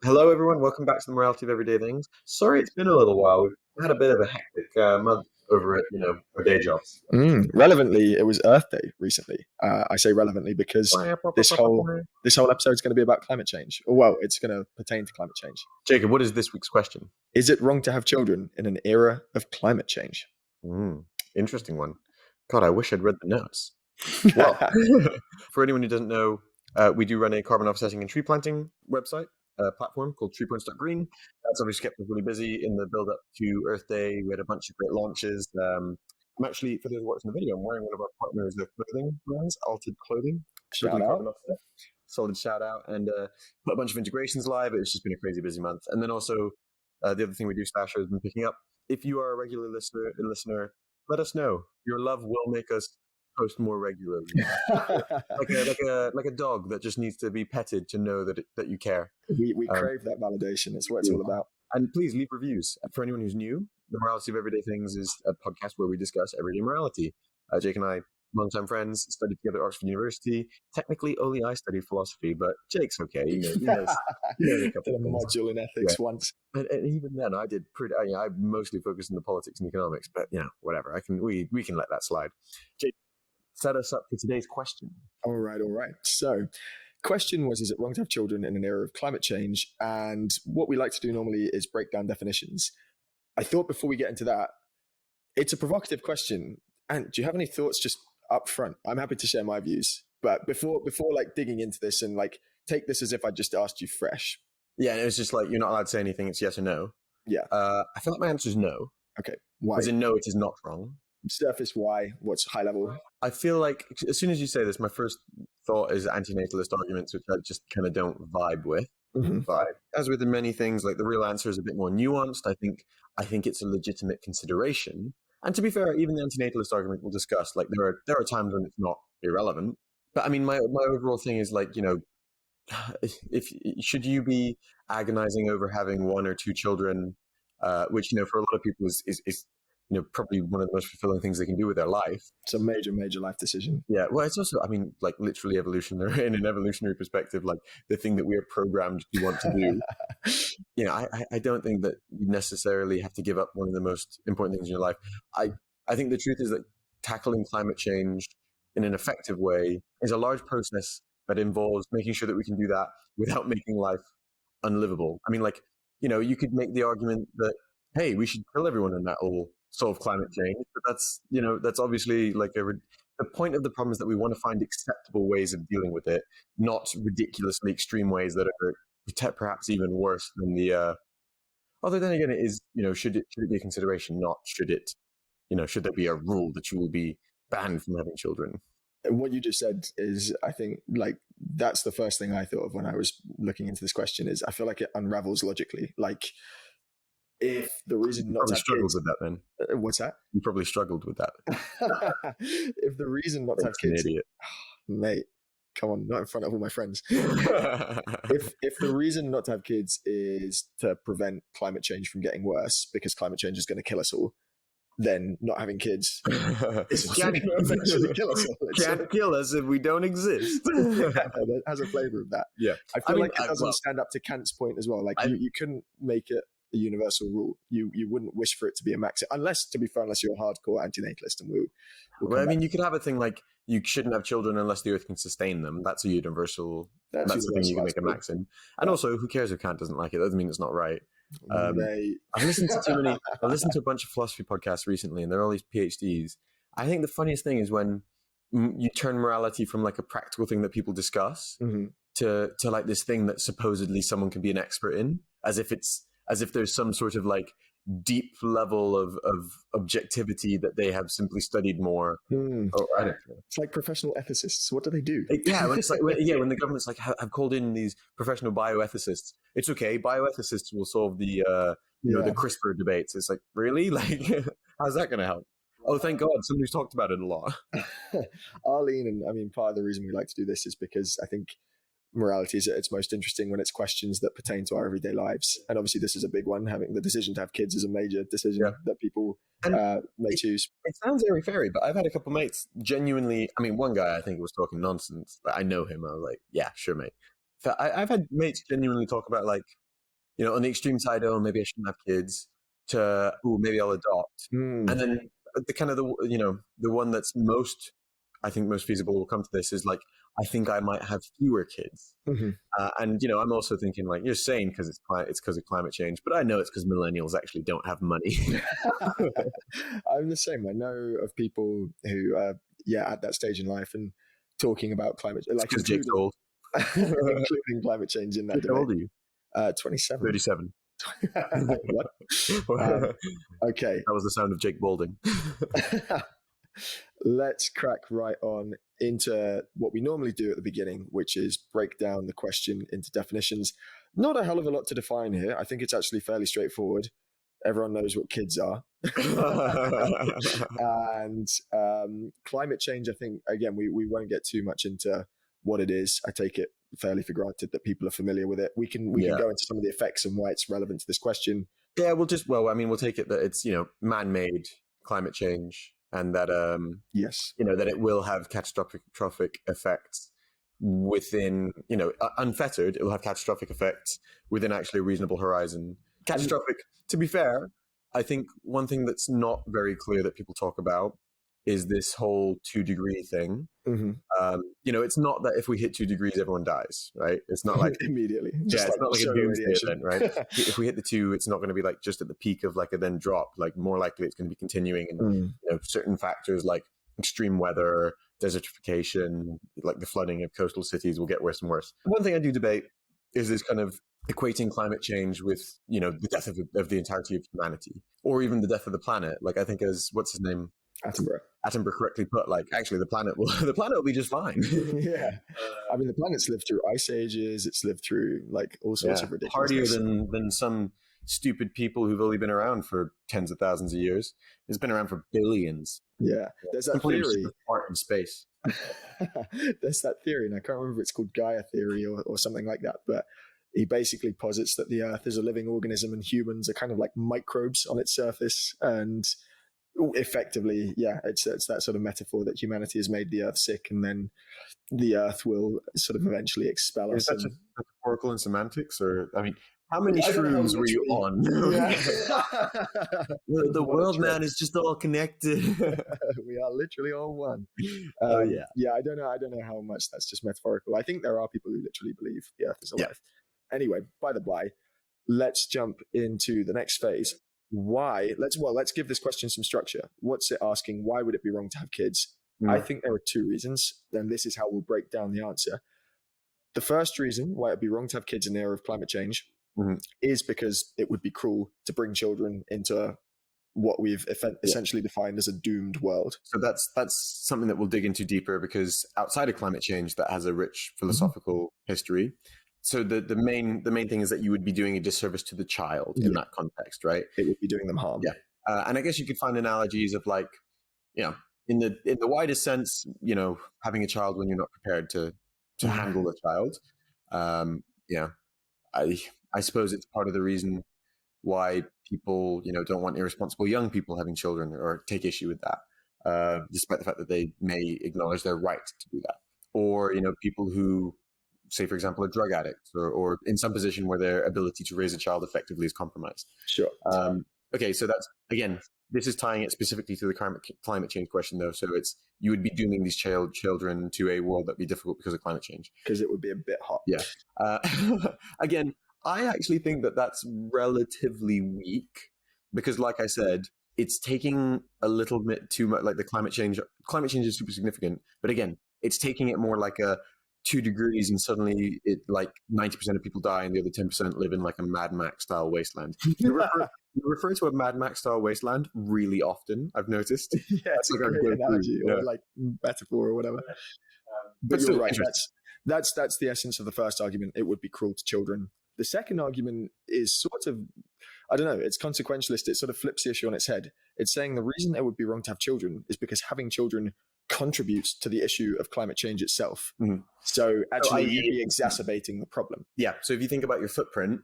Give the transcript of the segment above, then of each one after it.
Hello, everyone. Welcome back to the Morality of Everyday Things. Sorry, it's been a little while. We've had a bit of a hectic month over at our day jobs. Relevantly, it was Earth Day recently. I say relevantly because this whole this whole episode is going to be about climate change. Well, it's going to pertain to climate change. Jacob, what is this week's question? Is it wrong to have children in an era of climate change? Interesting one. God, I wish I'd read the notes. Well, for anyone who doesn't know, we do run a carbon offsetting and tree planting website platform called treepoints.green. That's obviously kept us really busy in the build up to Earth Day. We had a bunch of great launches. I'm actually, for those watching the video, I'm wearing one of our partners' clothing brands, Altered Clothing. Shout out. Solid shout out. And put a bunch of integrations live. It's just been a crazy busy month. And then also, the other thing we do, Stasher, has been picking up. If you are a regular listener, let us know. Your love will make us post more regularly, like a dog that just needs to be petted to know that you care. We crave that validation. That's what it's all about. And please leave reviews. For anyone who's new, the Morality of Everyday Things is a podcast where we discuss everyday morality. Jake and I, longtime friends, studied together at Oxford University. Technically, only I studied philosophy, but Jake's okay. Did a module in ethics once, and even then, I did pretty. I mostly focused on the politics and economics, but whatever. We can let that slide. Jake, set us up for today's question. All right. So, question was, is it wrong to have children in an era of climate change? And what we like to do normally is break down definitions. I thought before we get into that, it's a provocative question. And do you have any thoughts just up front? I'm happy to share my views. But before like digging into this and like take this as if I just asked you fresh. Yeah, and it was just like, you're not allowed to say anything. It's yes or no. Yeah. I feel like my answer is no. Okay. Why? As in no, it is not wrong. Surface, why? What's high level? I feel like as soon as you say this, my first thought is anti-natalist arguments, which I just kind of don't vibe with. But as with many things, like the real answer is a bit more nuanced. I think it's a legitimate consideration. And to be fair, even the anti-natalist argument we'll discuss, like there are times when it's not irrelevant. But I mean, my overall thing is like, if should you be agonizing over having one or two children, which for a lot of people is probably one of the most fulfilling things they can do with their life. It's a major, major life decision. Yeah. Well, it's also, I mean, like literally evolutionary, in an evolutionary perspective, like the thing that we are programmed to want to do. I don't think that you necessarily have to give up one of the most important things in your life. I think the truth is that tackling climate change in an effective way is a large process that involves making sure that we can do that without making life unlivable. I mean, like, you could make the argument that, hey, we should kill everyone and that will solve climate change, but that's obviously like the point of the problem is that we want to find acceptable ways of dealing with it, not ridiculously extreme ways that are perhaps even worse than the. Although then again, it is should it be a consideration? Not should it, should there be a rule that you will be banned from having children? What you just said is, I think, like that's the first thing I thought of when I was looking into this question. Is I feel like it unravels logically, like. If the reason not to have struggled kids, with that, then what's that? You probably struggled with that. If the reason not to have kids, idiot. Mate, come on, not in front of all my friends. if the reason not to have kids is to prevent climate change from getting worse because climate change is going to kill us all, then not having kids is going to eventually kill us all. Can't kill us if we don't exist. That has a flavor of that. Yeah, I feel like it doesn't stand up to Kant's point as well. Like you couldn't make it a universal rule. You wouldn't wish for it to be a max, unless, to be fair, unless you're a hardcore anti-natalist, and well, I mean, you could have a thing like you shouldn't have children unless the earth can sustain them. That's a universal. That's the thing you can make a max in. And also, who cares if Kant doesn't like it? That doesn't mean it's not right. I've listened to a bunch of philosophy podcasts recently, and they're all these PhDs. I think the funniest thing is when you turn morality from like a practical thing that people discuss to like this thing that supposedly someone can be an expert in, as if there's some sort of like deep level of objectivity that they have simply studied more. I don't know. It's like professional ethicists. What do they do? When it's like when the government's like have called in these professional bioethicists. It's okay. Bioethicists will solve the the CRISPR debates. It's like, really? Like, how's that going to help? Oh, thank God, somebody's talked about it a lot. Arlene, and I mean, part of the reason we like to do this is because I think morality is at its most interesting when it's questions that pertain to our everyday lives. And obviously this is a big one. Having the decision to have kids is a major decision that people may choose. It sounds very fairy, but I've had a couple mates genuinely, I mean, one guy I think was talking nonsense, but I know him. I was like, yeah, sure, mate. So I've had mates genuinely talk about like, on the extreme side, oh, maybe I shouldn't have kids, to, oh, maybe I'll adopt. And then the kind of the one that's I think most feasible will come to this is like, I think I might have fewer kids. Mm-hmm. And I'm also thinking like, you're saying because it's because of climate change, but I know it's because millennials actually don't have money. I'm the same. I know of people who at that stage in life and talking about climate, like Because Jake's old. including climate change in that debate. How old are you? 27. 37. What? Okay. That was the sound of Jake Balding. Let's crack right on into what we normally do at the beginning, which is break down the question into definitions. Not a hell of a lot to define here. I think it's actually fairly straightforward. Everyone knows what kids are. And climate change, I think, again, we won't get too much into what it is. I take it fairly for granted that people are familiar with it. We can go into some of the effects and why it's relevant to this question. Yeah, we'll take it that it's, man-made climate change, and that yes, that it will have catastrophic effects within, unfettered. It will have catastrophic effects within actually a reasonable horizon. Catastrophic. To be fair, I think one thing that's not very clear that people talk about is this whole 2-degree thing. Mm-hmm. It's not that if we hit 2 degrees, everyone dies, right? It's not like immediately. It's not like a doomsday event, right? If we hit the 2, it's not going to be like just at the peak of like a then drop. Like more likely, it's going to be continuing, and certain factors like extreme weather, desertification, like the flooding of coastal cities will get worse and worse. One thing I do debate is this kind of equating climate change with the death of the entirety of humanity, or even the death of the planet. Like I think, as what's his name, Attenborough correctly put, like actually the planet will be just fine. Yeah, I mean the planet's lived through ice ages. It's lived through like all sorts of ridiculous. Hardier than some stupid people who've only been around for tens of thousands of years. It's been around for billions. Yeah, there's that theory. Part in space. There's that theory, and I can't remember if it's called Gaia theory or something like that, but he basically posits that the Earth is a living organism and humans are kind of like microbes on its surface. And effectively, it's that sort of metaphor that humanity has made the Earth sick, and then the Earth will sort of eventually expel us. Is that just metaphorical in semantics? Or, I mean, how many shrooms were you on? The world, man, is just all connected. We are literally all one. I don't know how much that's just metaphorical. I think there are people who literally believe the Earth is alive. Anyway, by the by, let's jump into the next phase. Why? Let's give this question some structure. What's it asking? Why would it be wrong to have kids? I think there are 2 reasons, and this is how we'll break down the answer. The first reason why it'd be wrong to have kids in the era of climate change is because it would be cruel to bring children into what we've essentially defined as a doomed world. So that's something that we'll dig into deeper, because outside of climate change, that has a rich philosophical history. So the main thing is that you would be doing a disservice to the child in that context, right? It would be doing them harm. Yeah, and I guess you could find analogies of like, in the widest sense, having a child when you're not prepared to handle a child. I suppose it's part of the reason why people don't want irresponsible young people having children, or take issue with that, despite the fact that they may acknowledge their right to do that, or people who, say, for example, are drug addicts, or in some position where their ability to raise a child effectively is compromised. Sure. Okay, so that's, again, this is tying it specifically to the climate change question, though. So it's, you would be dooming these children to a world that'd be difficult because of climate change. Because it would be a bit hot. Yeah. Again, I actually think that that's relatively weak, because, like I said, it's taking a little bit too much. Like the climate change is super significant, but again, it's taking it more like a 2 degrees, and suddenly it like 90% of people die, and the other 10% live in like a Mad Max style wasteland. You refer to a Mad Max style wasteland really often, I've noticed. Yeah, it's like a great analogy, or like metaphor or whatever. But you're right. That's the essence of the first argument. It would be cruel to children. The second argument is sort of, I don't know, it's consequentialist. It sort of flips the issue on its head. It's saying the reason it would be wrong to have children is because having children contributes to the issue of climate change itself. So actually, you'd be exacerbating the problem. Yeah. So if you think about your footprint,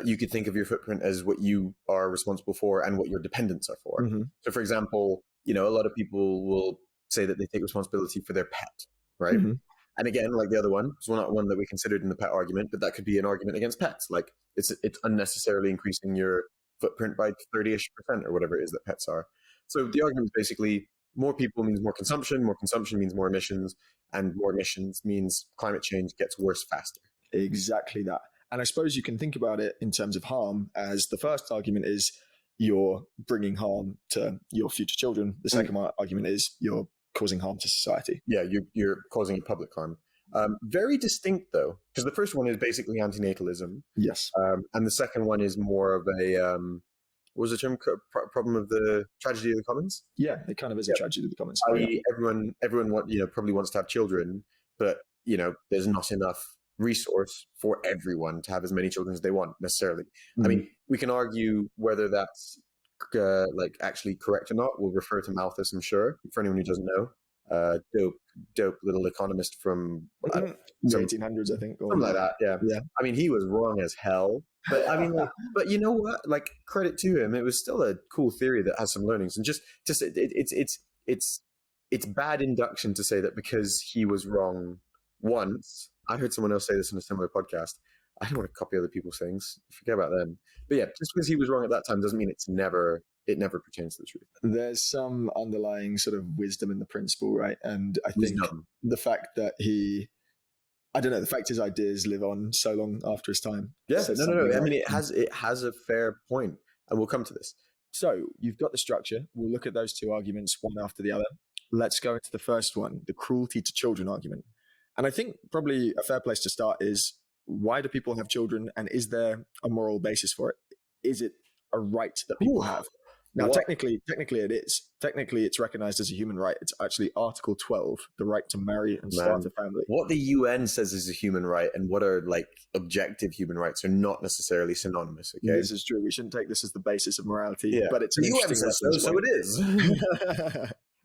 you could think of your footprint as what you are responsible for and what your dependents are for. So, for example, a lot of people will say that they take responsibility for their pet, right? And again, like the other one, it's not one that we considered in the pet argument, but that could be an argument against pets. Like it's unnecessarily increasing your footprint by 30-ish% or whatever it is that pets are. So the argument is basically more people means more consumption means more emissions, and more emissions means climate change gets worse faster. Exactly that. And I suppose you can think about it in terms of harm, as the first argument is you're bringing harm to your future children. The second argument is you're causing harm to society. Yeah, you're causing public harm. Very distinct, though, because the first one is basically anti-natalism. Yes. And the second one is more of a, what was the term? Problem of the tragedy of the commons? Yeah, it kind of is a tragedy of the commons. Everyone probably wants to have children, but, there's not enough resource for everyone to have as many children as they want necessarily. I mean, we can argue whether that's actually correct or not. We'll refer to Malthus, I'm sure, for anyone who doesn't know. Dope little economist from the 1800s, I think, something like that. Yeah. I mean, he was wrong as hell, but I mean, but you know what? Like, credit to him, it was still a cool theory that has some learnings, and it's bad induction to say that because he was wrong once. I heard someone else say this in a similar podcast. I don't want to copy other people's things. Forget about them. But yeah, just because he was wrong at that time doesn't mean it never pertains to the truth. There's some underlying sort of wisdom in the principle, right? And I think the fact that the fact his ideas live on so long after his time. Yeah, no. I mean, it has a fair point, and we'll come to this. So you've got the structure. We'll look at those two arguments one after the other. Let's go into the first one, the cruelty to children argument. And I think probably a fair place to start is, why do people have children, and is there a moral basis for it? Is it a right that people have? Now, technically it is. Technically, it's recognized as a human right. It's actually Article 12, the right to marry and start a family. What the UN says is a human right and what are objective human rights are not necessarily synonymous. Okay, this is true. We shouldn't take this as the basis of morality, but it's an the UN interesting says so it is.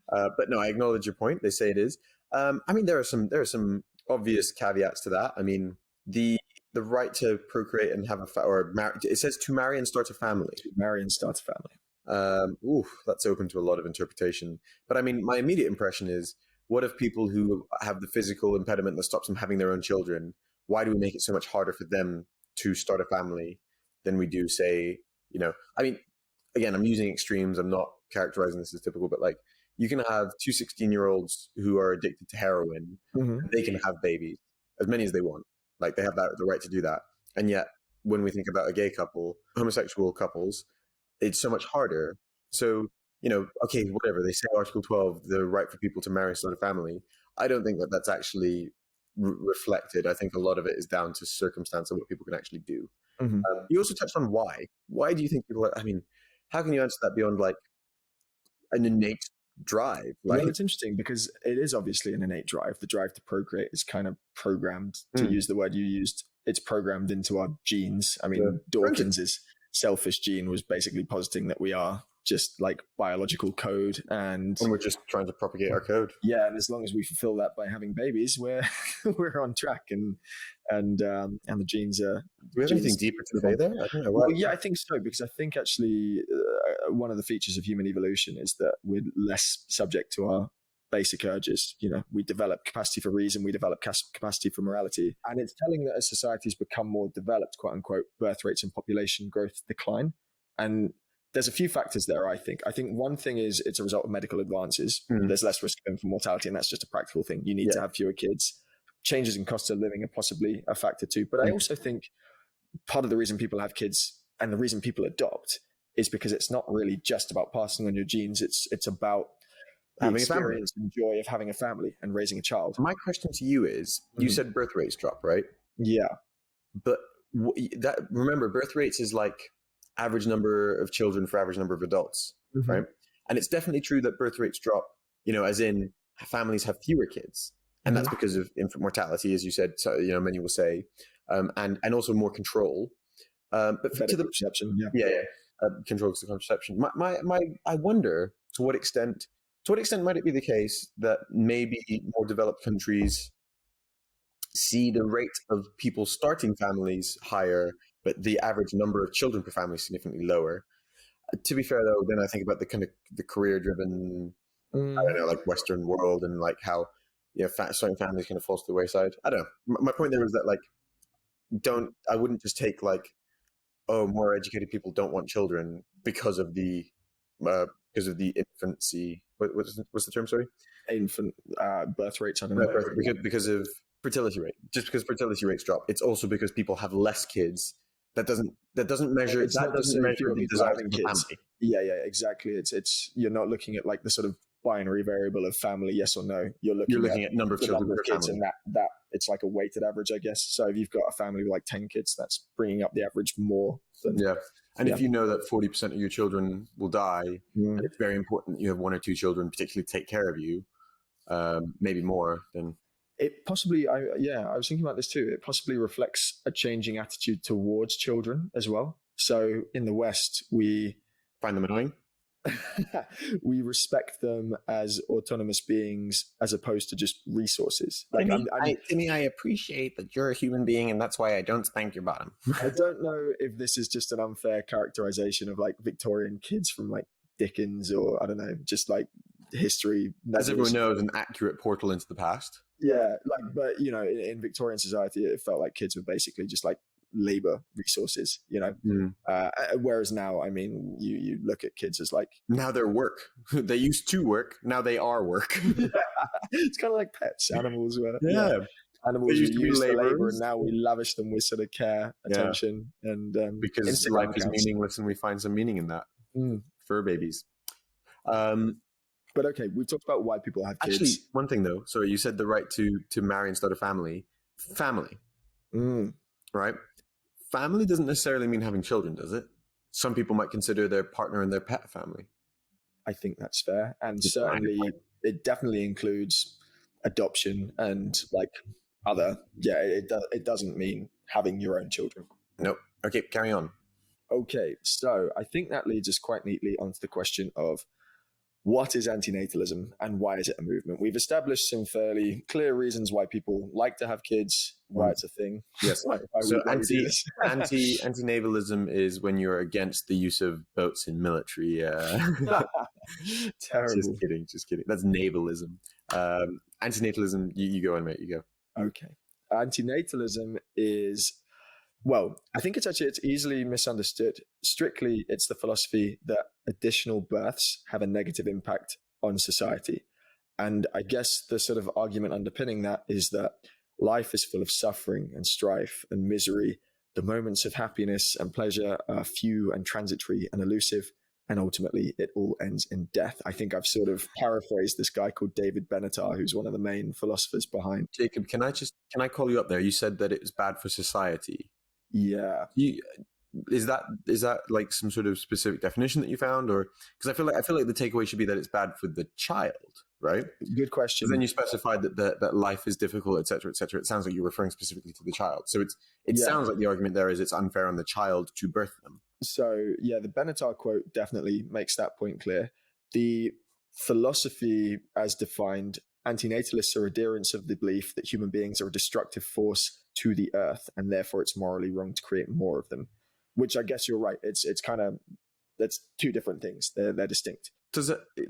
But no, I acknowledge your point. They say it is. I mean, there are some obvious caveats to that. I mean, the right to procreate and have it says to marry and start a family. To marry and start a family. That's open to a lot of interpretation. But I mean, my immediate impression is, what if people who have the physical impediment that stops them having their own children, why do we make it so much harder for them to start a family than we do, say, I mean, again, I'm using extremes. I'm not characterizing this as typical, but you can have two 16-year-olds who are addicted to heroin. They can have babies, as many as they want. They have the right to do that. And yet, when we think about a gay couple, homosexual couples, it's so much harder. So, okay, whatever. They say Article 12, the right for people to marry and start a family. I don't think that that's actually reflected. I think a lot of it is down to circumstance and what people can actually do. You also touched on why. Why do you think people I mean, how can you answer that beyond an innate drive? It's interesting because it is obviously an innate drive. The drive to procreate is kind of programmed, to use the word you used. It's programmed into our genes. I mean, Dawkins's selfish gene was basically positing that we are just biological code, and we're just trying to propagate our code. Yeah, and as long as we fulfill that by having babies, we're on track, and the genes are. Do we have anything deeper to say there? I don't know. Well, yeah, I think so, because I think actually one of the features of human evolution is that we're less subject to our basic urges. We develop capacity for reason, we develop capacity for morality, and it's telling that as societies become more developed, quote unquote, birth rates and population growth decline. And there's a few factors there, I think. I think one thing is it's a result of medical advances. There's less risk of infant mortality, and that's just a practical thing. You need to have fewer kids. Changes in cost of living are possibly a factor too. But I also think part of the reason people have kids and the reason people adopt is because it's not really just about passing on your genes. It's about the experience and joy of having a family and raising a child. My question to you is, you said birth rates drop, right? Yeah. But remember, birth rates is average number of children for average number of adults, right? And it's definitely true that birth rates drop, as in families have fewer kids. And that's because of infant mortality, as you said, so, many will say, and also more control. But to the perception, control to contraception. I wonder to what extent might it be the case that maybe more developed countries see the rate of people starting families higher, but the average number of children per family is significantly lower. To be fair, though, then I think about the kind of the career-driven, I don't know, Western world, and how certain families kind of falls to the wayside. I don't know. My point there was that like, I wouldn't just take like, oh, more educated people don't want children because of the infancy. What's the term? Sorry, infant birth rates. I don't know. Because of fertility rate. Just because fertility rates drop, it's also because people have less kids. That doesn't measure. That doesn't measure the desire of kids. Family. Yeah, exactly. It's you're not looking at like the sort of binary variable of family, yes or no. You're looking at number of children per kids, family. And that it's like a weighted average, I guess. So if you've got a family with like 10 kids, that's bringing up the average more than if you know that 40% of your children will die, and it's very important that you have one or two children particularly take care of you, maybe more, then it possibly, I was thinking about this too. It possibly reflects a changing attitude towards children as well. So in the West, we find them annoying. We respect them as autonomous beings as opposed to just resources. Like, I appreciate that you're a human being, and that's why I don't spank your bottom. I don't know if this is just an unfair characterization of like Victorian kids from like Dickens, or I don't know, just like history. As everyone knows, an accurate portal into the past. Yeah, like, but you know, in Victorian society, it felt like kids were basically just like labor resources, you know. Whereas now, I mean, you look at kids as like, now they're work. They used to work, now they are work. It's kind of like pets. Animals were animals used to be labor, and now we lavish them with sort of care, attention, and because Instagram life is meaningless, and we find some meaning in that. Fur babies. But okay, we've talked about why people have kids. Actually, one thing though, sorry, you said the right to marry and start a family. Right? Family doesn't necessarily mean having children, does it? Some people might consider their partner and their pet family. I think that's fair. And certainly it definitely includes adoption and like other, it doesn't mean having your own children. Nope. Okay, carry on. Okay, so I think that leads us quite neatly onto the question of what is anti-natalism and why is it a movement? We've established some fairly clear reasons why people like to have kids, why it's a thing. Yes. So anti-natalism is when you're against the use of boats in military. Terrible. Just kidding. That's navalism. Anti-natalism, you go on, mate, you go. Okay. Anti-natalism is, well, I think it's easily misunderstood. Strictly, it's the philosophy that additional births have a negative impact on society. And I guess the sort of argument underpinning that is that life is full of suffering and strife and misery. The moments of happiness and pleasure are few and transitory and elusive, and ultimately it all ends in death. I think I've sort of paraphrased this guy called David Benatar, who's one of the main philosophers behind. Jacob, can I call you up there? You said that it was bad for society. Yeah. Is that like some sort of specific definition that you found, or because I feel like the takeaway should be that it's bad for the child, right? Good question. Then you specified that life is difficult, et cetera, et cetera. It sounds like you're referring specifically to the child. So it sounds like the argument there is it's unfair on the child to birth them. So yeah, the Benatar quote definitely makes that point clear. The philosophy as defined, antinatalists are adherents of the belief that human beings are a destructive force to the earth, and therefore it's morally wrong to create more of them. Which I guess you're right. It's kind of, that's two different things. They're distinct.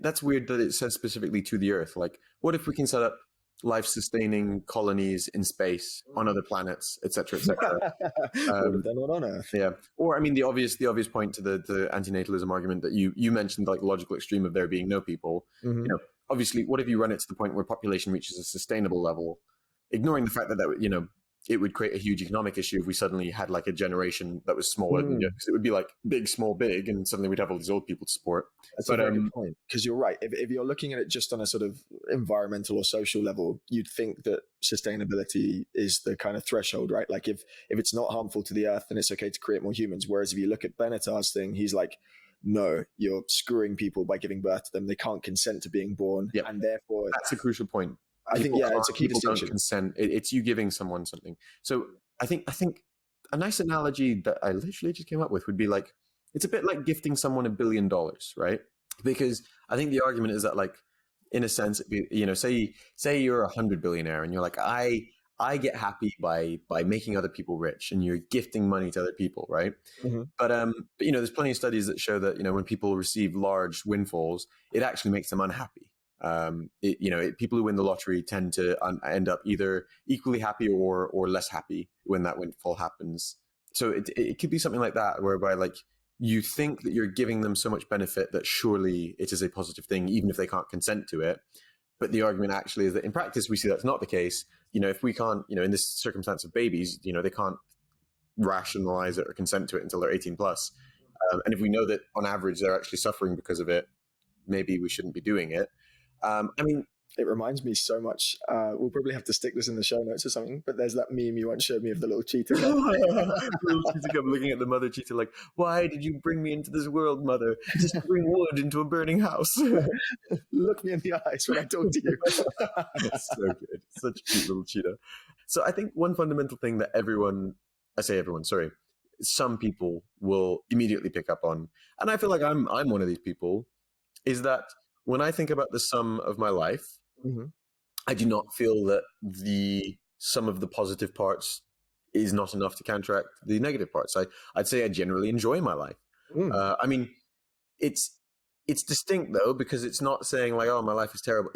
That's weird that it says specifically to the earth. Like, what if we can set up life-sustaining colonies in space on other planets, etc., etc.? They're not on Earth. Yeah. Or I mean, the obvious point to the antinatalism argument that you mentioned, like the logical extreme of there being no people. You know, obviously, what if you run it to the point where population reaches a sustainable level, ignoring the fact that you know, it would create a huge economic issue if we suddenly had like a generation that was smaller than because it would be like big, small, big, and suddenly we'd have all these old people to support. That's a very good point, because you're right. If you're looking at it just on a sort of environmental or social level, you'd think that sustainability is the kind of threshold, right? Like if it's not harmful to the earth, then it's okay to create more humans. Whereas if you look at Benatar's thing, he's like, no, you're screwing people by giving birth to them. They can't consent to being born. Yep. And therefore... That's a crucial point. I think, it's a key distinction. Don't consent. It's you giving someone something. So I think a nice analogy that I literally just came up with would be like, it's a bit like gifting someone $1 billion, right? Because I think the argument is that, like, in a sense, you know, say you're $100 billionaire and you're like, I get happy by making other people rich, and you're gifting money to other people, right? But you know, there's plenty of studies that show that, you know, when people receive large windfalls, it actually makes them unhappy. People who win the lottery tend to end up either equally happy or less happy when that windfall happens. So it could be something like that, whereby like you think that you're giving them so much benefit that surely it is a positive thing, even if they can't consent to it. But the argument actually is that in practice, we see that's not the case. If we can't, in this circumstance of babies, they can't rationalize it or consent to it until they're 18 plus. And if we know that on average they're actually suffering because of it, maybe we shouldn't be doing it. It reminds me so much. We'll probably have to stick this in the show notes or something, but there's that meme you once showed me of the little cheetah. Little cheetah cub looking at the mother cheetah like, why did you bring me into this world, mother? Just to bring wood into a burning house. Look me in the eyes when I talk to you. It's so good. Such a cute little cheetah. So I think one fundamental thing that some people will immediately pick up on, and I feel like I'm one of these people, is that when I think about the sum of my life, mm-hmm. I do not feel that the sum of the positive parts is not enough to counteract the negative parts. I'd say I generally enjoy my life. It's distinct though, because it's not saying like, oh, my life is terrible.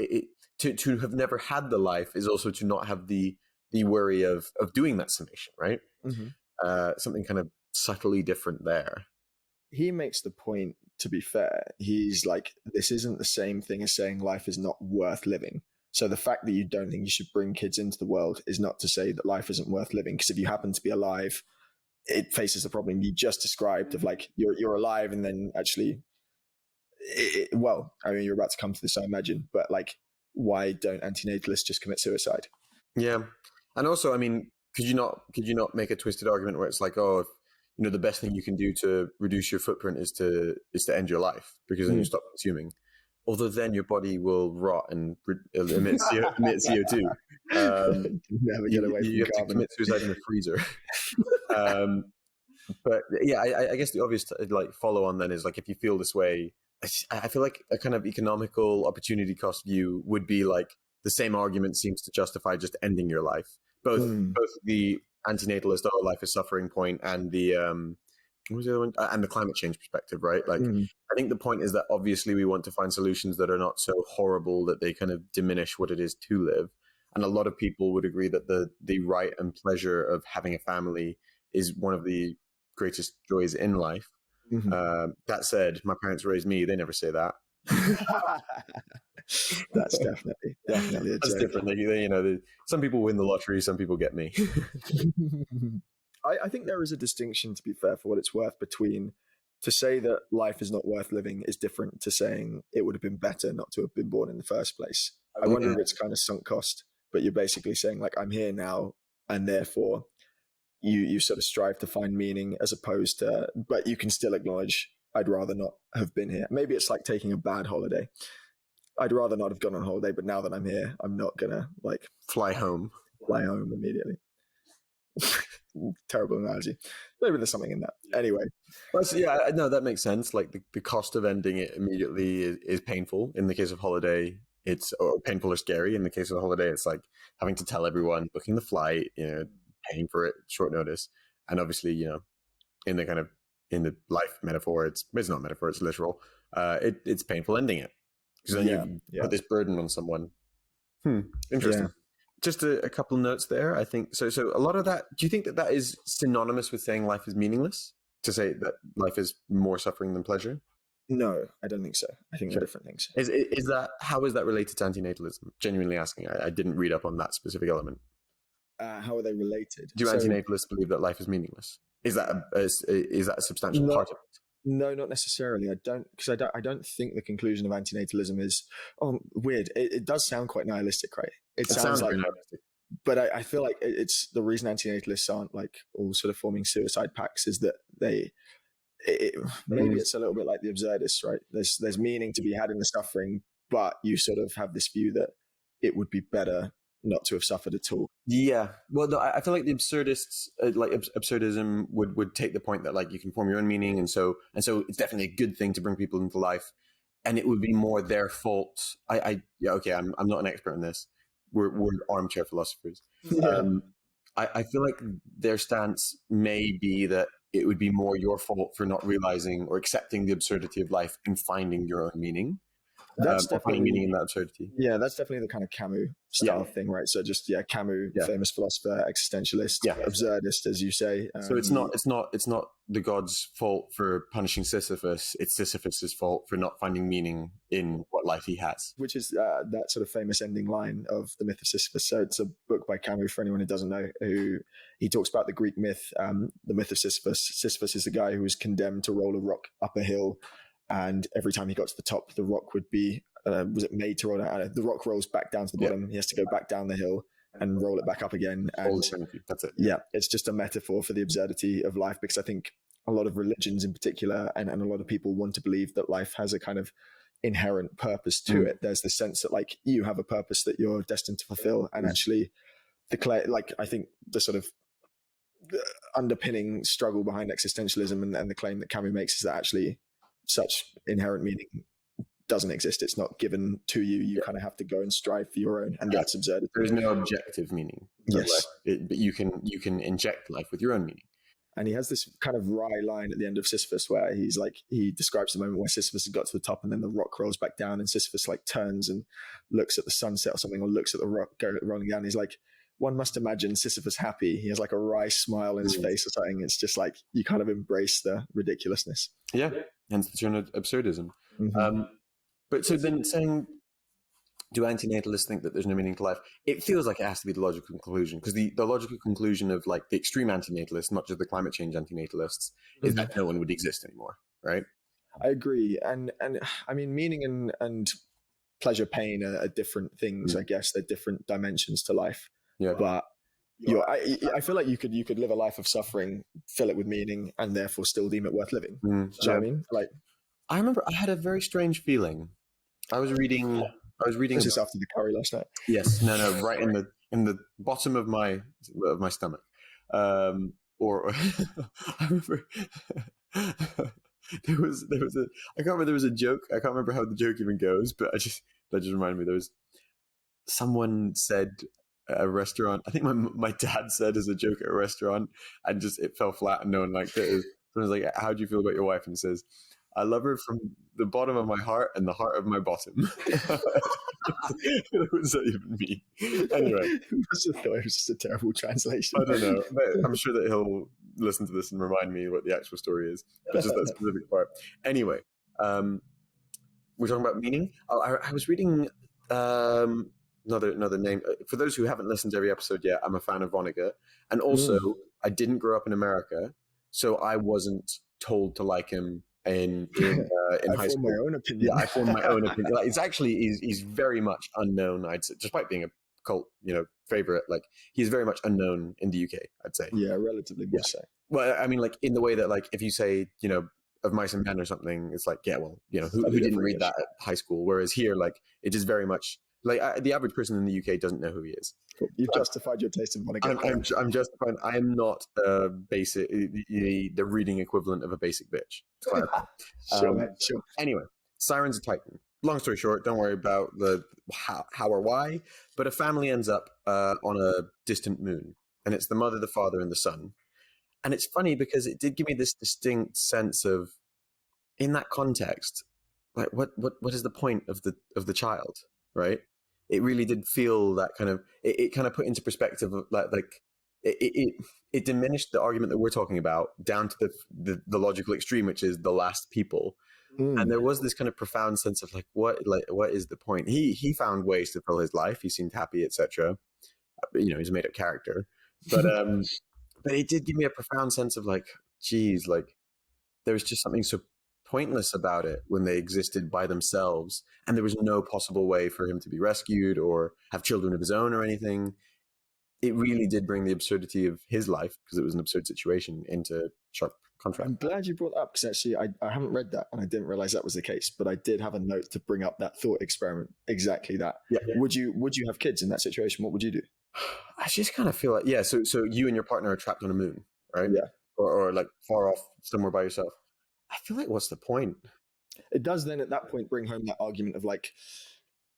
To have never had the life is also to not have the worry of doing that summation, right? Mm-hmm. Something kind of subtly different there. He makes the point, to be fair, he's like, this isn't the same thing as saying life is not worth living. So the fact that you don't think you should bring kids into the world is not to say that life isn't worth living. Because if you happen to be alive, it faces the problem you just described of like, you're alive and then actually, you're about to come to this, I imagine, but like, why don't antinatalists just commit suicide? Yeah. And also, could you not make a twisted argument where it's like, oh, if, the best thing you can do to reduce your footprint is to end your life, because then you stop consuming. Although then your body will rot and emit CO2. Never get away from you have to commit suicide in a freezer. But yeah, I guess the obvious follow on then is like, if you feel this way, I feel like a kind of economical opportunity cost view would be like the same argument seems to justify just ending your life. Both the antinatalist, oh, life is suffering point, and the what was the other one? And the climate change perspective, right? Like, I think the point is that obviously we want to find solutions that are not so horrible that they kind of diminish what it is to live. And a lot of people would agree that the right and pleasure of having a family is one of the greatest joys in life. That said, my parents raised me; they never say that. That's definitely a That's joke. Different. Some people win the lottery, some people get me. I think there is a distinction, to be fair, for what it's worth, between to say that life is not worth living is different to saying it would have been better not to have been born in the first place. I wonder if it's kind of sunk cost, but you're basically saying like, I'm here now, and therefore you sort of strive to find meaning, as opposed to, but you can still acknowledge, I'd rather not have been here. Maybe it's like taking a bad holiday. I'd rather not have gone on holiday, but now that I'm here, I'm not gonna like fly home immediately. Terrible analogy. Maybe there's something in that. Anyway. No, that makes sense. Like the cost of ending it immediately is painful. In the case of holiday, it's painful or scary. In the case of the holiday, it's like having to tell everyone, booking the flight, paying for it short notice. And obviously, in the life metaphor, it's not metaphor, it's literal. It's painful ending it. Because then you put this burden on someone. Interesting. Yeah. Just a couple notes there, I think. So a lot of that, do you think that is synonymous with saying life is meaningless? To say that life is more suffering than pleasure? No, I don't think so. I think they're different things. How is that related to antinatalism? Genuinely asking. I didn't read up on that specific element. How are they related? Do antinatalists believe that life is meaningless? Is that a substantial part of it? No, not necessarily. I don't think the conclusion of antinatalism is weird. It does sound quite nihilistic, right? It sounds like nihilistic. But I feel like it's the reason antinatalists aren't like all sort of forming suicide pacts is that maybe it's a little bit like the absurdists, right? There's meaning to be had in the suffering, but you sort of have this view that it would be better not to have suffered at all. Yeah. Well, no, I feel like the absurdists, absurdism would take the point that like you can form your own meaning. And so it's definitely a good thing to bring people into life, and it would be more their fault. I'm not an expert in this. We're armchair philosophers. Yeah. I feel like their stance may be that it would be more your fault for not realizing or accepting the absurdity of life and finding your own meaning. That's or finding meaning definitely, in that absurdity. yeah, that's definitely the kind of Camus style thing, right? So just, Camus, Yeah. famous philosopher, existentialist, absurdist, as you say. So it's not the god's fault for punishing Sisyphus. It's Sisyphus's fault for not finding meaning in what life he has. Which is that sort of famous ending line of the myth of Sisyphus. So it's a book by Camus, for anyone who doesn't know, who he talks about the Greek myth, the myth of Sisyphus. Sisyphus is the guy who was condemned to roll a rock up a hill, and every time he got to the top, the rock would be was it made to roll down? The rock rolls back down to the bottom. He has to go back down the hill and roll it back up again. And that's it. Yeah, it's just a metaphor for the absurdity of life, because I think a lot of religions in particular, and a lot of people want to believe that life has a kind of inherent purpose to it. There's the sense that like you have a purpose that you're destined to fulfill, and actually I think the sort of underpinning struggle behind existentialism and the claim that Camus makes is that actually such inherent meaning doesn't exist. It's not given to you. You kind of have to go and strive for your own, and that's absurd. There's no objective meaning. Yes, but you can inject life with your own meaning. And he has this kind of wry line at the end of Sisyphus where he's like, he describes the moment where Sisyphus has got to the top and then the rock rolls back down, and Sisyphus like turns and looks at the sunset or something, or looks at the rock rolling down. He's like, one must imagine Sisyphus happy. He has like a wry smile in his face or something. It's just like, you kind of embrace the ridiculousness. Yeah. Hence the term absurdism. But so then saying, do anti-natalists think that there's no meaning to life? It feels like it has to be the logical conclusion, because the logical conclusion of like the extreme anti-natalists, not just the climate change anti-natalists, is that no one would exist anymore, right? I agree. And I mean, meaning and pleasure, pain are different things, I guess. They're different dimensions to life. Yeah. But I feel like you could live a life of suffering, fill it with meaning, and therefore still deem it worth living. Do you know what I mean? Like, I remember I had a very strange feeling. I was reading. This is after the curry last night. Yes, no, right in the bottom of my stomach. Or I remember there was a, I can't remember, there was a joke. I can't remember how the joke even goes, but that just reminded me. There was someone said at a restaurant. I think my dad said as a joke at a restaurant, and just it fell flat and no one liked it. Someone was like, "How do you feel about your wife?" And he says, "I love her from the bottom of my heart and the heart of my bottom." What does that even mean? Anyway. I must have thought it was just a terrible translation. I don't know. But I'm sure that he'll listen to this and remind me what the actual story is. But just that specific part. Anyway, we're talking about meaning. I was reading another name. For those who haven't listened to every episode yet, I'm a fan of Vonnegut. And also, I didn't grow up in America, so I wasn't told to like him in high school. My own opinion. Yeah, I formed my own opinion. Like, it's actually he's very much unknown. I'd say, despite being a cult, favorite, like he's very much unknown in the UK. I'd say. Yeah, relatively more so. Well, I mean, like in the way that, like, if you say, Of Mice and Men or something, it's like, yeah, well, who didn't read that at high school? Whereas here, like, it is very much like the average person in the UK doesn't know who he is. Cool. You've justified your taste in Vonnegut. I'm justifying. I'm not basic, the reading equivalent of a basic bitch. Sure. Anyway, Siren's a Titan. Long story short, don't worry about the how or why, but a family ends up on a distant moon, and it's the mother, the father, and the son. And it's funny because it did give me this distinct sense of, in that context, like what is the point of the child, right? It really did feel that kind of, it kind of put into perspective of like it diminished the argument that we're talking about down to the logical extreme, which is the last people. And there was this kind of profound sense of like what is the point? He found ways to fill his life. He seemed happy, etc. He's a made up character, but but it did give me a profound sense of like, geez, like there was just something so pointless about it when they existed by themselves, and there was no possible way for him to be rescued or have children of his own or anything. It really did bring the absurdity of his life, because it was an absurd situation, into sharp contrast. I'm glad you brought that up, because actually I haven't read that and I didn't realize that was the case, but I did have a note to bring up that thought experiment. Exactly that. Yeah. Would you have kids in that situation? What would you do? I just kind of feel like, so you and your partner are trapped on a moon, right? Yeah. Or like far off somewhere by yourself. I feel like, what's the point? It does then at that point bring home that argument of like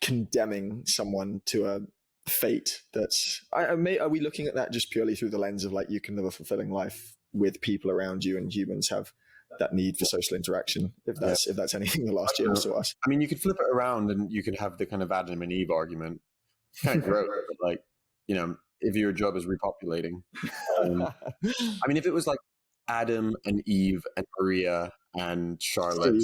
condemning someone to a fate that's, are we looking at that just purely through the lens of like, you can live a fulfilling life with people around you, and humans have that need for social interaction, if that's anything the last year has taught us. I mean, you could flip it around and you could have the kind of Adam and Eve argument. It's kind of gross, but like, if your job is repopulating. I mean, if it was like Adam and Eve and Maria and Charlotte,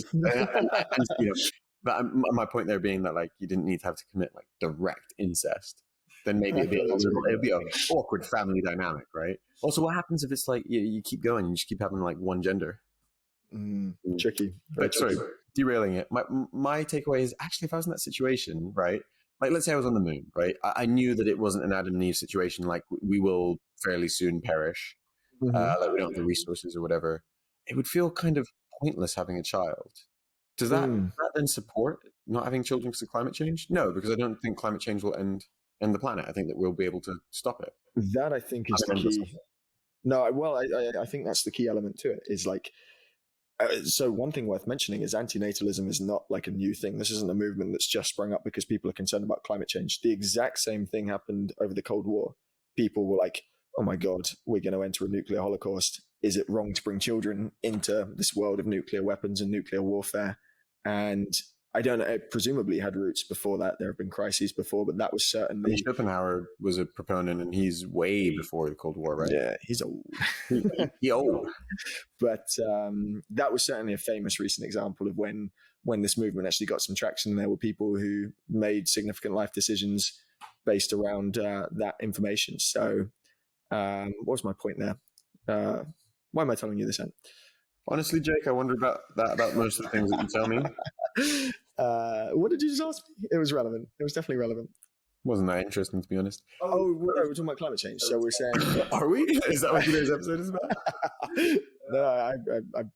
but my point there being that like you didn't need to have to commit like direct incest, then maybe it'd be an awkward family dynamic, right? Also, what happens if it's like you keep going and you just keep having like one gender? Tricky. But sorry, derailing it. My takeaway is actually if I was in that situation, right? Like, let's say I was on the moon, right? I knew that it wasn't an Adam and Eve situation. Like, we will fairly soon perish. Like, we don't have the resources or whatever. It would feel kind of pointless having a child. Does that then support not having children because of climate change? No, because I don't think climate change will end the planet. I think that we'll be able to stop it. That I think is the key. No, well, I think that's the key element to it. Is like, so one thing worth mentioning is anti-natalism is not like a new thing. This isn't a movement that's just sprung up because people are concerned about climate change. The exact same thing happened over the Cold War. People were like, oh my God, we're going to enter a nuclear holocaust. Is it wrong to bring children into this world of nuclear weapons and nuclear warfare? And I don't know, it presumably had roots before that. There have been crises before, but that was certainly... Schopenhauer was a proponent, and he's way before the Cold War, right? Yeah, he's old. He's old. But that was certainly a famous recent example of when this movement actually got some traction. There were people who made significant life decisions based around that information. So what was my point there? Why am I telling you this, Ant? Honestly, Jake, I wonder about most of the things that you tell me. What did you just ask me? It was relevant. It was definitely relevant. Wasn't that interesting, to be honest? Oh, we're talking about climate change. So we're saying... Are we? Is that what today's episode is about? No,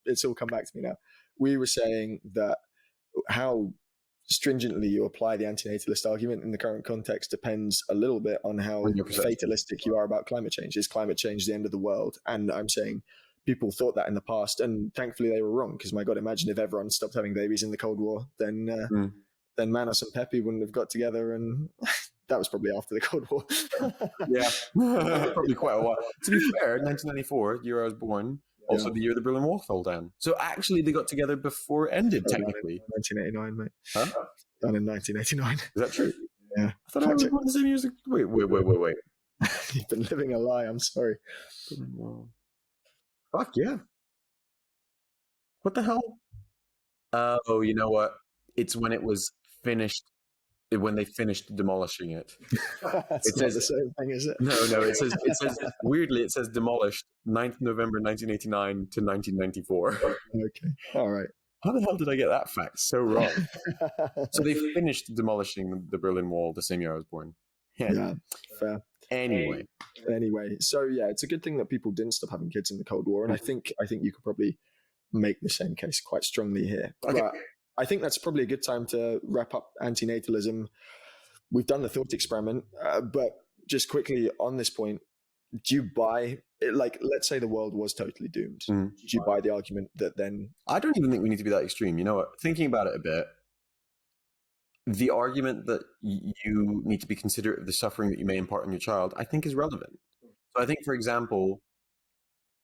it's all come back to me now. We were saying that how stringently you apply the anti-natalist argument in the current context depends a little bit on how fatalistic you are about climate change. Is climate change the end of the world? And I'm saying... people thought that in the past, and thankfully they were wrong. Because my God, imagine if everyone stopped having babies in the Cold War, then Manos and Pepe wouldn't have got together, and that was probably after the Cold War. Yeah, probably quite a while. To be fair, 1994, the year I was born, also the year the Berlin Wall fell down. So actually, they got together before it ended, technically. 1989, mate. Huh? Done in 1989. Is that true? Yeah. I thought I was born the same year. Wait. You've been living a lie. I'm sorry. Fuck yeah. What the hell? Oh, you know what? It's when it was finished, when they finished demolishing it. It says the same thing, is it? No, it says weirdly, it says demolished 9th November 1989 to 1994. Okay. All right. How the hell did I get that fact so wrong? So they finished demolishing the Berlin Wall the same year I was born. Yeah, fair. Anyway, so yeah, it's a good thing that people didn't stop having kids in the Cold War, and I think you could probably make the same case quite strongly here. Okay. But I think that's probably a good time to wrap up anti-natalism. We've done the thought experiment, but just quickly on this point, do you buy, like, let's say the world was totally doomed. Do you buy the argument that then... I don't even think we need to be that extreme. You know what? Thinking about it a bit, the argument that you need to be considerate of the suffering that you may impart on your child, I think is relevant. So I think, for example,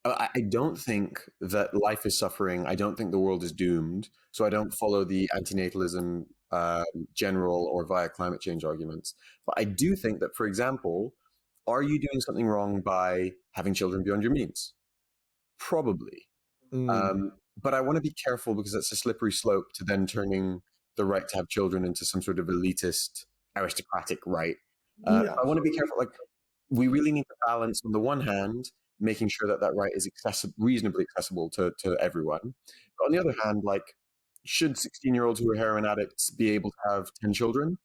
I don't think that life is suffering. I don't think the world is doomed. So I don't follow the anti-natalism general or via climate change arguments. But I do think that, for example, are you doing something wrong by having children beyond your means? Probably. But I want to be careful because that's a slippery slope to then turning the right to have children into some sort of elitist, aristocratic right. I want to be careful. Like, we really need to balance, on the one hand, making sure that that right is reasonably accessible to everyone. But on the other hand, like, should 16-year-olds who are heroin addicts be able to have 10 children?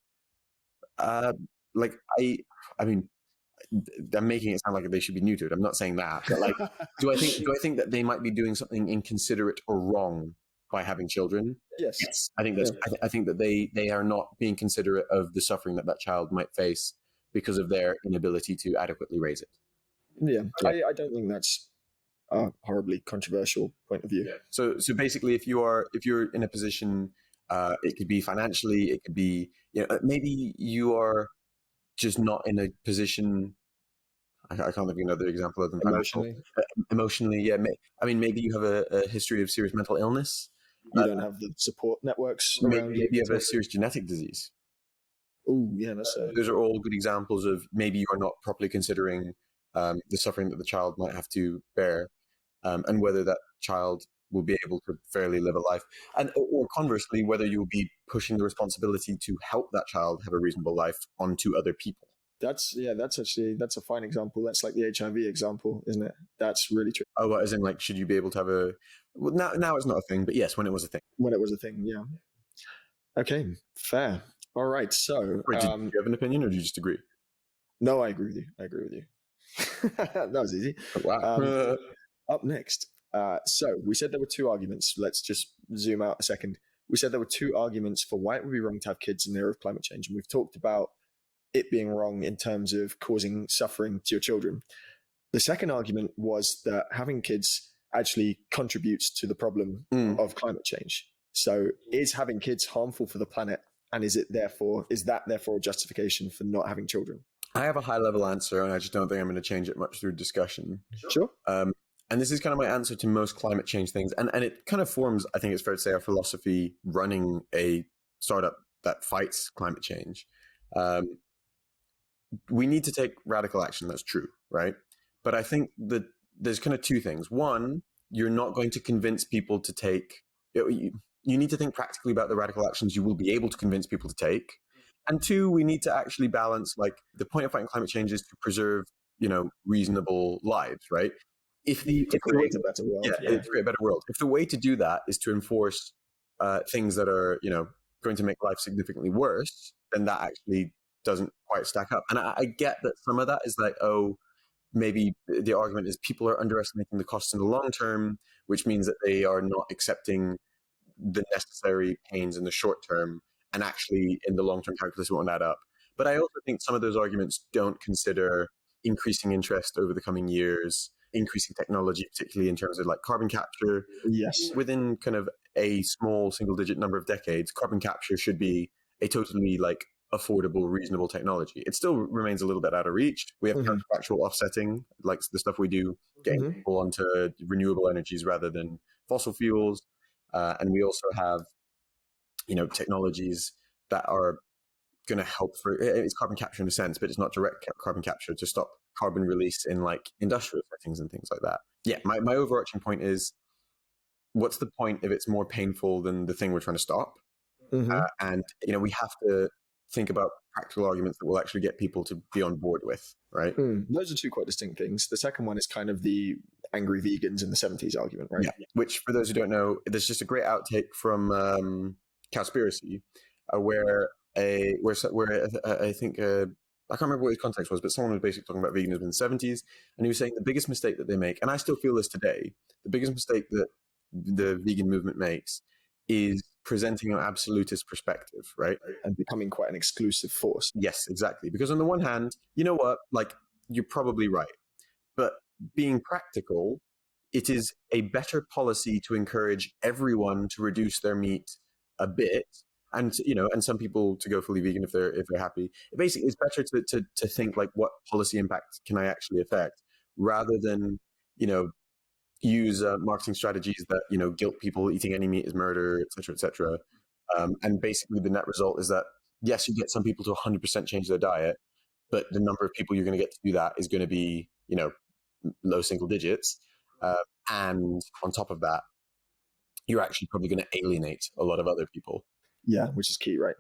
I mean, I'm making it sound like they should be neutered. I'm not saying that. But like, do I think that they might be doing something inconsiderate or wrong by having children? Yes. I think I think that they are not being considerate of the suffering that child might face because of their inability to adequately raise it. Yeah. I don't think that's a horribly controversial point of view. Yeah. So basically, if you're in a position, it could be financially, it could be, maybe you are just not in a position. I can't think of another example other than Emotionally, emotionally. Yeah, I mean, maybe you have a history of serious mental illness. you don't have the support networks around you. Maybe you have a serious genetic disease. Oh, yeah, that's Those are all good examples of maybe you are not properly considering the suffering that the child might have to bear, and whether that child will be able to fairly live a life, and or conversely, whether you will be pushing the responsibility to help that child have a reasonable life onto other people. that's a fine example. That's like the HIV example, isn't it? That's really true. Oh, as in, like, should you be able to have a? Well, now it's not a thing, but yes, when it was a thing. When it was a thing, yeah. Okay, fair. All right, so Wait, do you have an opinion, or do you just agree? no, I agree with you. That was easy. Oh, wow. Up next, so we said there were two arguments. Let's just zoom out a second. We said there were two arguments for why it would be wrong to have kids in the era of climate change, and we've talked about it being wrong in terms of causing suffering to your children. The second argument was that having kids actually contributes to the problem of climate change. So is having kids harmful for the planet? And is that therefore a justification for not having children? I have a high level answer, and I just don't think I'm going to change it much through discussion. Sure. And this is kind of my answer to most climate change things. And it kind of forms, I think it's fair to say, our philosophy running a startup that fights climate change. We need to take radical action. That's true, right? But I think that there's kind of two things. One, you're not going to convince people to take, you need to think practically about the radical actions you will be able to convince people to take. And two, we need to actually balance, like, the point of fighting climate change is to preserve, reasonable lives, right? To create a better world. To create a better world. If the way to do that is to enforce things that are, going to make life significantly worse, then that actually doesn't quite stack up. And I get that some of that is like, oh, maybe the argument is people are underestimating the costs in the long term, which means that they are not accepting the necessary pains in the short term, and actually in the long-term calculus it won't add up. But I also think some of those arguments don't consider increasing interest over the coming years, increasing technology, particularly in terms of like carbon capture. Yes. Within kind of a small single-digit number of decades, carbon capture should be a totally like affordable, reasonable technology. It still remains a little bit out of reach. We have counterfactual offsetting, like the stuff we do, getting people onto renewable energies rather than fossil fuels. And we also have, technologies that are going to help it's carbon capture in a sense, but it's not direct carbon capture to stop carbon release in like industrial settings and things like that. Yeah, my overarching point is, what's the point if it's more painful than the thing we're trying to stop? And, we have to think about practical arguments that will actually get people to be on board with, right? Those are two quite distinct things. The second one is kind of the angry vegans in the 70s argument, right? Yeah. Which, for those who don't know, there's just a great outtake from Cowspiracy, where I think I can't remember what his context was, but someone was basically talking about veganism in the 70s, and he was saying the biggest mistake that they make, and I still feel this today, the biggest mistake that the vegan movement makes is presenting an absolutist perspective, right? And becoming quite an exclusive force. Yes, exactly. Because on the one hand, you know what, like, you're probably right. But being practical, it is a better policy to encourage everyone to reduce their meat a bit, and and some people to go fully vegan if they're happy. Basically, it's better to think like, what policy impact can I actually affect, rather than use marketing strategies that guilt people. Eating any meat is murder, etc., etc. And basically, the net result is that yes, you get some people to 100% change their diet, but the number of people you're going to get to do that is going to be low single digits, and on top of that, you're actually probably going to alienate a lot of other people. Yeah, which is key, right?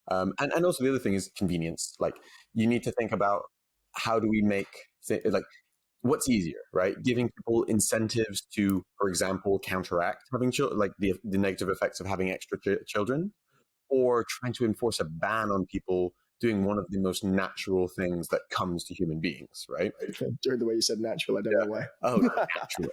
And also the other thing is convenience. Like, you need to think about how do we make like, what's easier, right? Giving people incentives to, for example, counteract having children, like the negative effects of having extra children, or trying to enforce a ban on people doing one of the most natural things that comes to human beings, right? During the way you said natural, I don't know why. Oh, natural.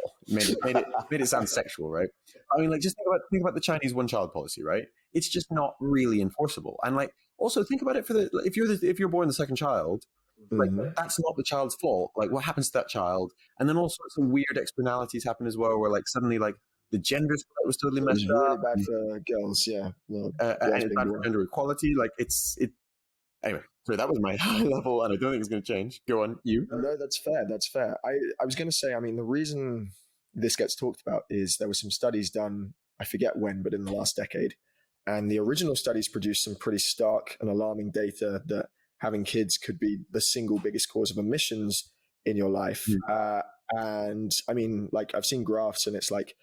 Made it sound sexual, right? I mean, like, just think about the Chinese one-child policy, right? It's just not really enforceable. And like, also think about it for if you're born the second child, like, that's not the child's fault. Like, what happens to that child? And then all sorts of weird externalities happen as well, where like suddenly like the gender split was totally messed up. Really bad for girls, yeah. And it's bad for gender equality. Like, anyway, So that was my high level, and I don't think it's going to change. Go on, you. No, that's fair. That's fair. I was going to say, I mean, the reason this gets talked about is there were some studies done, I forget when, but in the last decade. And the original studies produced some pretty stark and alarming data that having kids could be the single biggest cause of emissions in your life. And I mean, like, I've seen graphs, and it's like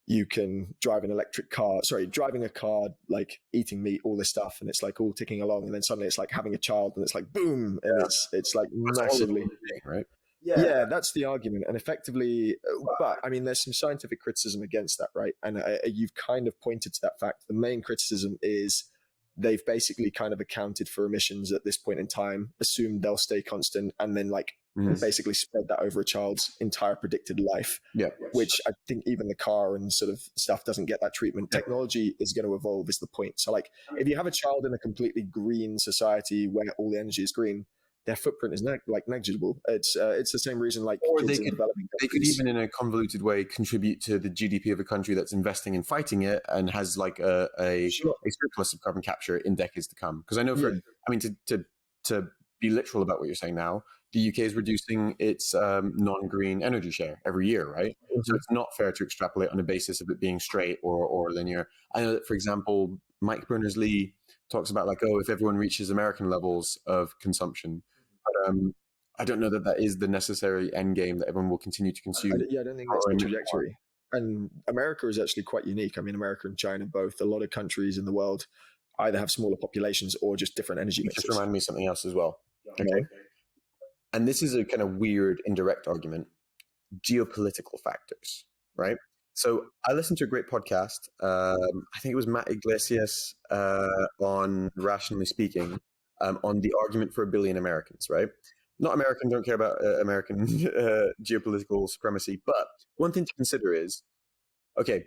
you can drive an electric car, driving a car, like eating meat, all this stuff, and it's like all ticking along. And then suddenly it's like having a child, and it's like boom, and it's like massively, right? Yeah, that's the argument. And effectively, but I mean, there's some scientific criticism against that, right? And you've kind of pointed to that fact. The main criticism is they've basically kind of accounted for emissions at this point in time, assumed they'll stay constant, and then like basically spread that over a child's entire predicted life. Yeah. Which I think even the car and sort of stuff doesn't get that treatment. Technology is going to evolve is the point. So like if you have a child in a completely green society where all the energy is green, their footprint is negligible. It's the same reason like or kids they in could, developing they could even in a convoluted way contribute to the GDP of a country that's investing in fighting it and has like a surplus of carbon capture in decades to come. Because I know I mean to be literal about what you're saying now, the UK is reducing its non-green energy share every year, right? So it's not fair to extrapolate on the basis of it being straight or linear. I know that, for example, Mike Berners-Lee talks about like, if everyone reaches American levels of consumption. But I don't know that that is the necessary end game that everyone will continue to consume. I don't think that's the trajectory. And America is actually quite unique. I mean, America and China both. A lot of countries in the world either have smaller populations or just different energy mixes. Just remind me of something else as well. Okay. And this is a kind of weird indirect argument. Geopolitical factors, right? So I listened to a great podcast. I think it was Matt Iglesias on Rationally Speaking, on the argument for 1 billion Americans, right? Not Americans don't care about American geopolitical supremacy, but one thing to consider is, okay,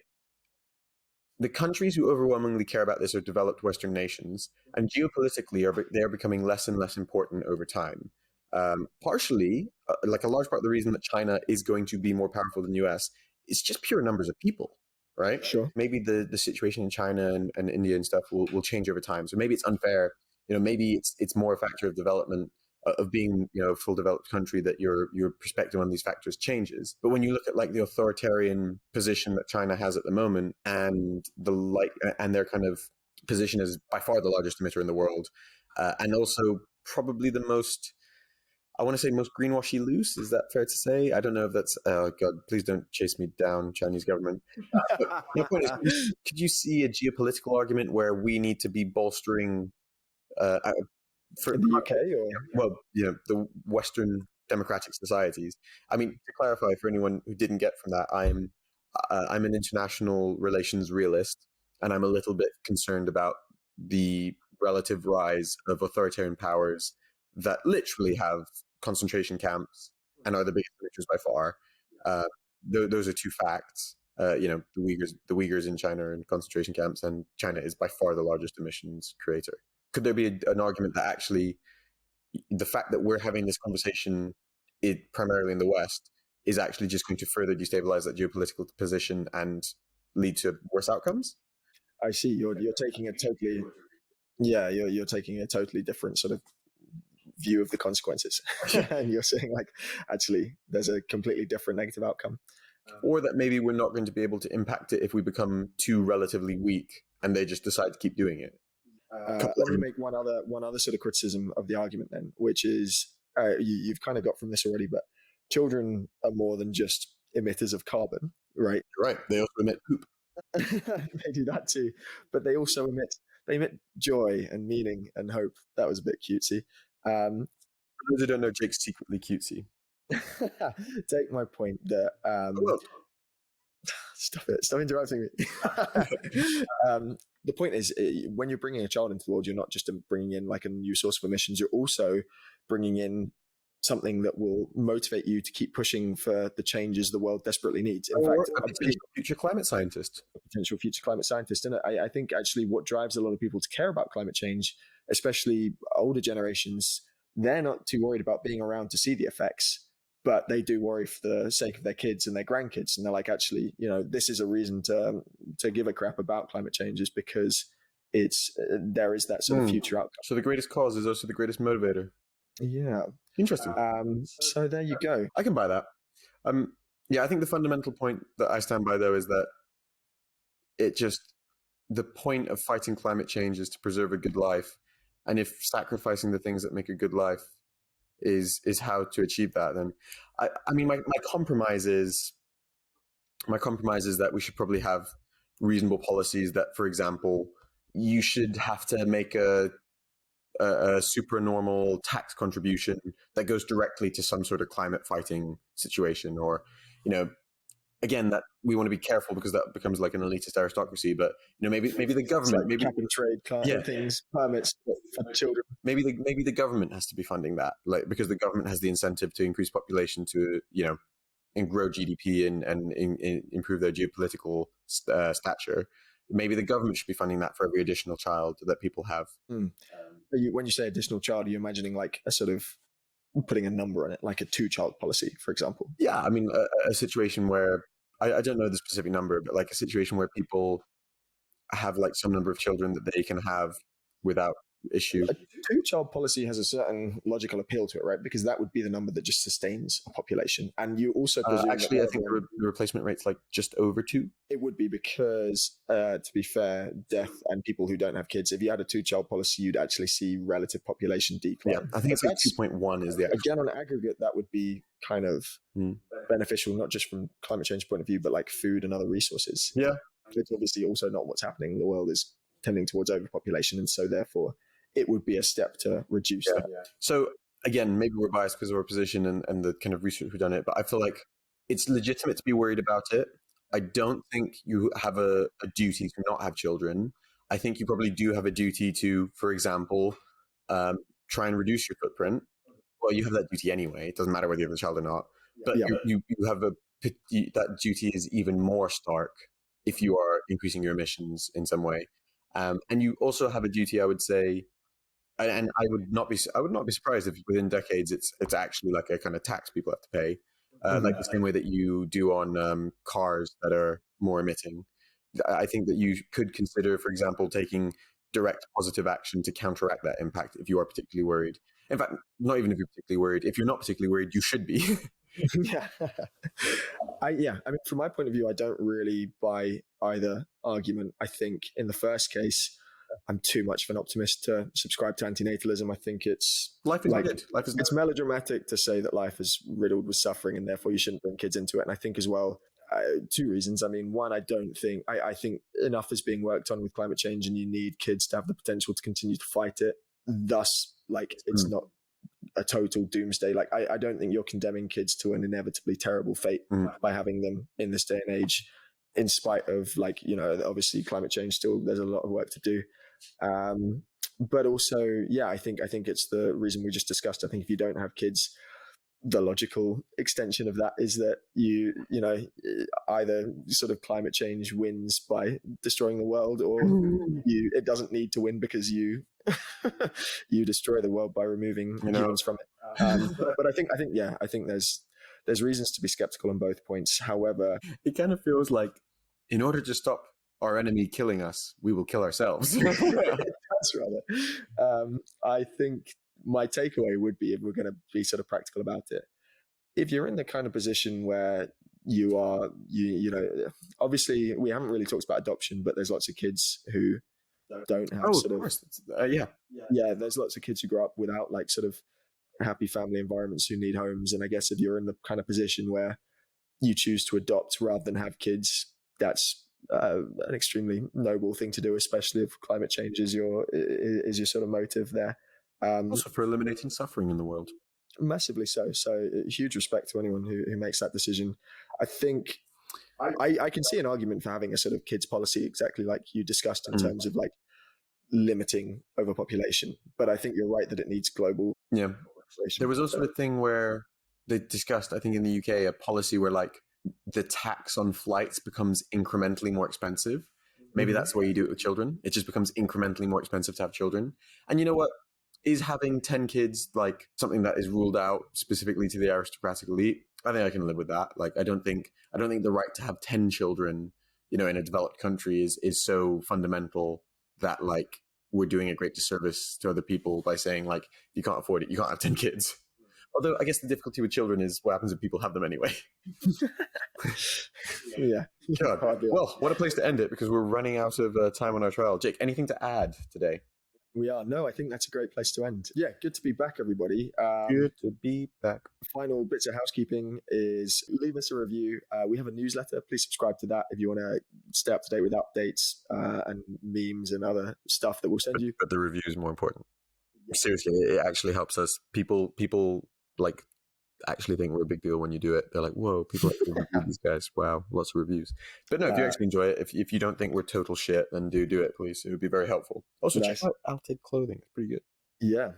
the countries who overwhelmingly care about this are developed Western nations, and geopolitically they are becoming less and less important over time. Partially, like a large part of the reason that China is going to be more powerful than the US is just pure numbers of people, right? Sure. Maybe the situation in China and India and stuff will change over time. So maybe it's unfair. Maybe it's more a factor of development, of being, a full developed country, that your perspective on these factors changes. But when you look at like the authoritarian position that China has at the moment, and their kind of position as by far the largest emitter in the world, and also probably the most, I want to say, most greenwashy loose. Is that fair to say? I don't know if that's, oh God, please don't chase me down, Chinese government. But my point is, could you see a geopolitical argument where we need to be bolstering for the UK the Western democratic societies? I mean, to clarify for anyone who didn't get from that, I'm an international relations realist, and I'm a little bit concerned about the relative rise of authoritarian powers that literally have concentration camps and are the biggest emitters by far. Those are two facts. The Uyghurs in China are in concentration camps, and China is by far the largest emissions creator. Could there be an argument that actually the fact that we're having this conversation primarily in the West is actually just going to further destabilize that geopolitical position and lead to worse outcomes? I see. You're taking a totally you're taking a totally different sort of view of the consequences. And you're saying like, actually, there's a completely different negative outcome. Or that maybe we're not going to be able to impact it if we become too relatively weak and they just decide to keep doing it. Let me make one other sort of criticism of the argument then, which is you've kind of got from this already, but children are more than just emitters of carbon, right? You're right. They also emit poop. They do that too, but they also emit joy and meaning and hope. That was a bit cutesy. For those who don't know, Jake's secretly cutesy. Take my point that stop interrupting me. The point is, when you're bringing a child into the world, you're not just bringing in like a new source of emissions, you're also bringing in something that will motivate you to keep pushing for the changes the world desperately needs. In fact, a potential future climate scientist. And I think actually what drives a lot of people to care about climate change, especially older generations, they're not too worried about being around to see the effects, but they do worry for the sake of their kids and their grandkids. And they're like, actually, this is a reason to give a crap about climate change, is because there is that sort of future outcome. So the greatest cause is also the greatest motivator. Yeah. Interesting. So there you go. I can buy that. Yeah, I think the fundamental point that I stand by, though, is that the point of fighting climate change is to preserve a good life. And if sacrificing the things that make a good life is how to achieve that, then I mean, my compromise is that we should probably have reasonable policies that, for example, you should have to make a supernormal tax contribution that goes directly to some sort of climate fighting situation, or, again, that we want to be careful because that becomes like an elitist aristocracy. But maybe the government, maybe cap and trade things, permits for children. Maybe the government has to be funding that, like, because the government has the incentive to increase population to and grow GDP and improve their geopolitical stature. Maybe the government should be funding that for every additional child that people have. When you say additional child, are you imagining like a sort of putting a number on it, like a 2-child policy, for example? Yeah, I mean, a situation where, I don't know the specific number, but like a situation where people have like some number of children that they can have without issue. A 2-child policy has a certain logical appeal to it, right? Because that would be the number that just sustains a population. And you also actually, I think the replacement rate's like just over 2. It would be because, to be fair, death and people who don't have kids, if you had a 2-child policy, you'd actually see relative population decline. Yeah, I think it's like 2.1 is the actual. Again, on aggregate, that would be kind of beneficial, not just from climate change point of view, but like food and other resources. Yeah. It's obviously also not what's happening. The world is tending towards overpopulation, and so therefore it would be a step to reduce that. So again, maybe we're biased because of our position and the kind of research we've done it, but I feel like it's legitimate to be worried about it. I don't think you have a duty to not have children. I think you probably do have a duty to, for example, try and reduce your footprint. Well, you have that duty anyway. It doesn't matter whether you have a child or not. But you have that duty is even more stark if you are increasing your emissions in some way. And you also have a duty, I would say, and I would not be surprised if within decades it's actually like a kind of tax people have to pay, like the same way that you do on cars that are more emitting. I think that you could consider, for example, taking direct positive action to counteract that impact if you are particularly worried. In fact, not even if you're particularly worried. If you're not particularly worried, you should be. Yeah. I mean, from my point of view, I don't really buy either argument. I think in the first case, I'm too much of an optimist to subscribe to anti-natalism. I think life is good. It's melodramatic to say that life is riddled with suffering and therefore you shouldn't bring kids into it. And I think as well, 2 reasons. I mean, one, I think enough is being worked on with climate change, and you need kids to have the potential to continue to fight it. Thus, like, it's not a total doomsday. Like, I don't think you're condemning kids to an inevitably terrible fate by having them in this day and age, in spite of, like, obviously climate change still, there's a lot of work to do. But also, I think it's the reason we just discussed. I think if you don't have kids, the logical extension of that is that you either sort of climate change wins by destroying the world, or it doesn't need to win because you you destroy the world by removing humans from it. But I think there's reasons to be skeptical on both points. However, it kind of feels like in order to stop our enemy killing us, we will kill ourselves. That's rather. I think my takeaway would be, if we're going to be sort of practical about it, if you're in the kind of position where you are, obviously we haven't really talked about adoption, but there's lots of kids who don't have there's lots of kids who grow up without like sort of happy family environments who need homes. And I guess if you're in the kind of position where you choose to adopt rather than have kids, that's an extremely noble thing to do, especially if climate change is your sort of motive there. Also for eliminating suffering in the world. Massively so. So huge respect to anyone who makes that decision. I think I can see an argument for having a sort of kids policy, exactly like you discussed, in terms of like limiting overpopulation. But I think you're right that it needs global. Yeah. There was also a thing where they discussed, I think in the UK, a policy where like the tax on flights becomes incrementally more expensive. Maybe that's the way you do it with children. It just becomes incrementally more expensive to have children. And you know what? Is having 10 kids like something that is ruled out specifically to the aristocratic elite? I think I can live with that. Like, I don't think the right to have 10 children, in a developed country is so fundamental that like we're doing a great disservice to other people by saying like, you can't afford it, you can't have 10 kids. Although I guess the difficulty with children is what happens if people have them anyway. Yeah. God. Well, what a place to end it, because we're running out of time on our trial. Jake, anything to add today? We are. No, I think that's a great place to end. Yeah, good to be back, everybody. Good to be back. Final bits of housekeeping is leave us a review. We have a newsletter. Please subscribe to that if you want to stay up to date with updates and memes and other stuff that we'll send you. But the review is more important. Seriously, it actually helps us. People like actually think we're a big deal when you do it. They're like, whoa, people actually review these guys. Wow, lots of reviews. But no, if you actually enjoy it, if you don't think we're total shit, then do it, please. It would be very helpful. Also, check out Outed Clothing. It's pretty good. Yeah.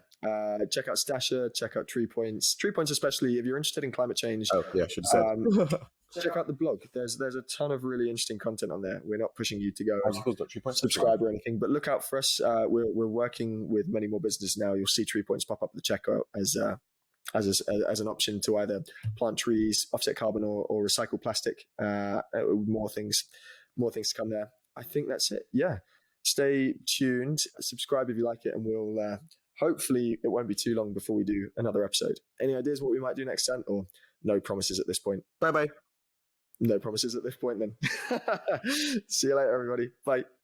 Check out Stasher, check out Tree Points. Tree Points, especially if you're interested in climate change. Oh, yeah, I should have said. Check out the blog. There's a ton of really interesting content on there. We're not pushing you to go and subscribe or anything, but look out for us. We're working with many more businesses now. You'll see Tree Points pop up at the checkout as an option to either plant trees, offset carbon, or recycle plastic. More things to come there. I think that's it. Yeah. Stay tuned. Subscribe if you like it, and we'll hopefully it won't be too long before we do another episode. Any ideas what we might do next time, or no promises at this point? Bye. No promises at this point then. See you later, everybody. Bye.